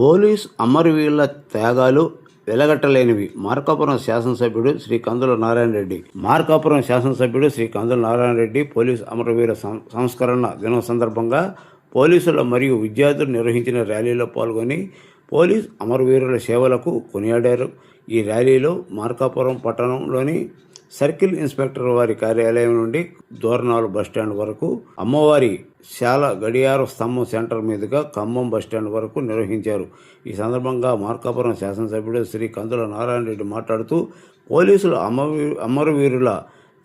Police అమరవీరుల త్యాగాలు వెలగట్టలేనివి. మార్కాపురం శాసనసభ్యుడు శ్రీ కందుల నారాయణ రెడ్డి పోలీస్ అమరవీర సంస్కరణ దినం సందర్భంగా పోలీసుల మరియు విద్యార్థులు నిర్వహించిన ర్యాలీలో పాల్గొని పోలీస్ అమరవీరుల సేవలకు కొనియాడారు. ఈ ర్యాలీలో మార్కాపురం పట్టణంలోని సర్కిల్ ఇన్స్పెక్టర్ వారి కార్యాలయం నుండి దోర్నాలు బస్టాండ్ వరకు, అమ్మవారి శాల గడియార స్తంభం సెంటర్ మీదుగా ఖమ్మం బస్టాండ్ వరకు నిర్వహించారు. ఈ సందర్భంగా మార్కాపురం శాసనసభ్యుడు శ్రీ కందుల నారాయణ రెడ్డి మాట్లాడుతూ, పోలీసుల అమరవీరుల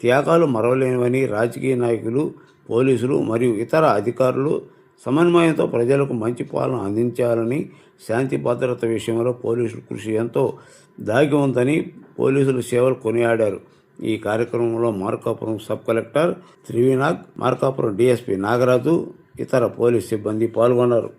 త్యాగాలు మరవలేనివని, రాజకీయ నాయకులు, పోలీసులు మరియు ఇతర అధికారులు సమన్వయంతో ప్రజలకు మంచి పాలన అందించాలని, శాంతి భద్రత విషయంలో పోలీసుల కృషి ఎంతో దాగి ఉందని పోలీసుల సేవలు కొనియాడారు. ఈ కార్యక్రమంలో Markapuram sub collector Trivinag, Markapuram DSP Nagaraju, ఇతర పోలీస్ సిబ్బంది పాల్గొన్నారు.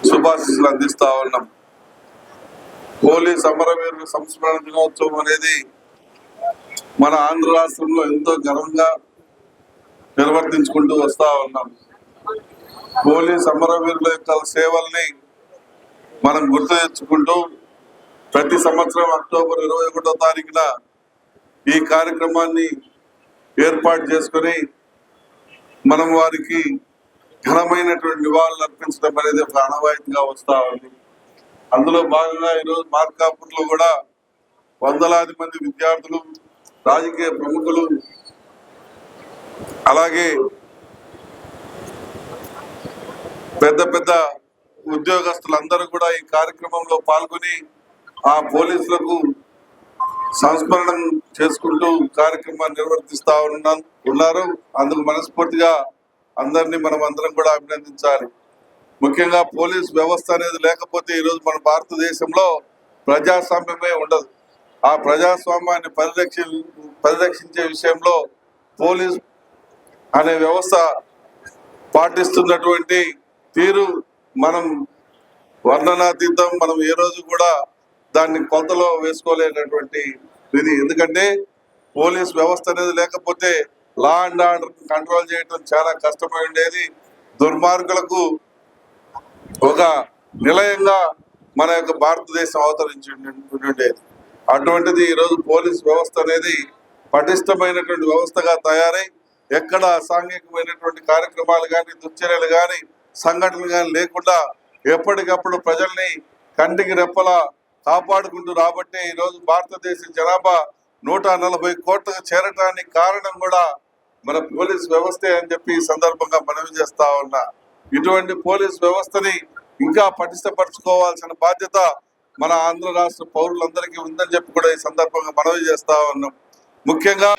శుభాశీస్సులు అందిస్తా ఉన్నాం. పోలీస్ అమరవీరుల సంస్మరణ దినోత్సవం అనేది మన ఆంధ్ర రాష్ట్రంలో ఎంతో ఘనంగా నిర్వర్తించుకుంటూ వస్తా ఉన్నాం. పోలీస్ అమరవీరుల యొక్క సేవల్ని మనం గుర్తు తెచ్చుకుంటూ ప్రతి సంవత్సరం అక్టోబర్ 21వ తారీఖున ఈ కార్యక్రమాన్ని ఏర్పాటు చేసుకొని మనం వారికి ఘనమైనటువంటి నివాళులు అర్పించడం అనేది ఒక ఆనవాయితీగా వస్తా ఉంది. అందులో భాగంగా ఈరోజు మార్కాపూర్లో కూడా వందలాది మంది విద్యార్థులు, రాజకీయ ప్రముఖులు, అలాగే పెద్ద పెద్ద ఉద్యోగస్తులందరూ కూడా ఈ కార్యక్రమంలో పాల్గొని ఆ పోలీసులకు సంస్మరణం చేసుకుంటూ కార్యక్రమాన్ని నిర్వర్తిస్తా ఉన్నారు. అందుకు మనస్ఫూర్తిగా అందరినీ మనం అందరం కూడా అభినందించాలి. ముఖ్యంగా పోలీస్ వ్యవస్థ అనేది లేకపోతే ఈరోజు మన భారతదేశంలో ప్రజాస్వామ్యమే ఉండదు. ఆ ప్రజాస్వామ్యాన్ని పరిరక్షించే విషయంలో పోలీస్ అనే వ్యవస్థ పాటిస్తున్నటువంటి తీరు మనం వర్ణనాతీతం. మనం ఏ రోజు కూడా దాన్ని కొలతలో వేసుకోలేనటువంటి ఇది. ఎందుకంటే పోలీస్ వ్యవస్థ అనేది లేకపోతే లా అండ్ ఆర్డర్ కంట్రోల్ చేయడం చాలా కష్టమై ఉండేది. దుర్మార్గులకు ఒక నిలయంగా మన యొక్క భారతదేశం అవతరించి ఉండేది. అటువంటిది ఈరోజు పోలీస్ వ్యవస్థ అనేది పటిష్టమైనటువంటి వ్యవస్థగా తయారై ఎక్కడ అసాంఘికమైనటువంటి కార్యక్రమాలు కానీ, దుశ్చర్యలు కానీ, సంఘటనలు కానీ లేకుండా ఎప్పటికప్పుడు ప్రజల్ని కంటికి రెప్పలా కాపాడుకుంటూ రాబట్టే ఈరోజు భారతదేశ జనాభా 140 కోట్లకు చేరటానికి కారణం కూడా మన పోలీస్ వ్యవస్థే అని చెప్పి ఈ సందర్భంగా మనవి చేస్తా ఉన్నా. ఇటువంటి పోలీస్ వ్యవస్థని ఇంకా పటిష్టపరచుకోవాల్సిన బాధ్యత మన ఆంధ్ర రాష్ట్ర పౌరులందరికీ ఉందని చెప్పి కూడా ఈ సందర్భంగా మనవి చేస్తా ఉన్నాం. ముఖ్యంగా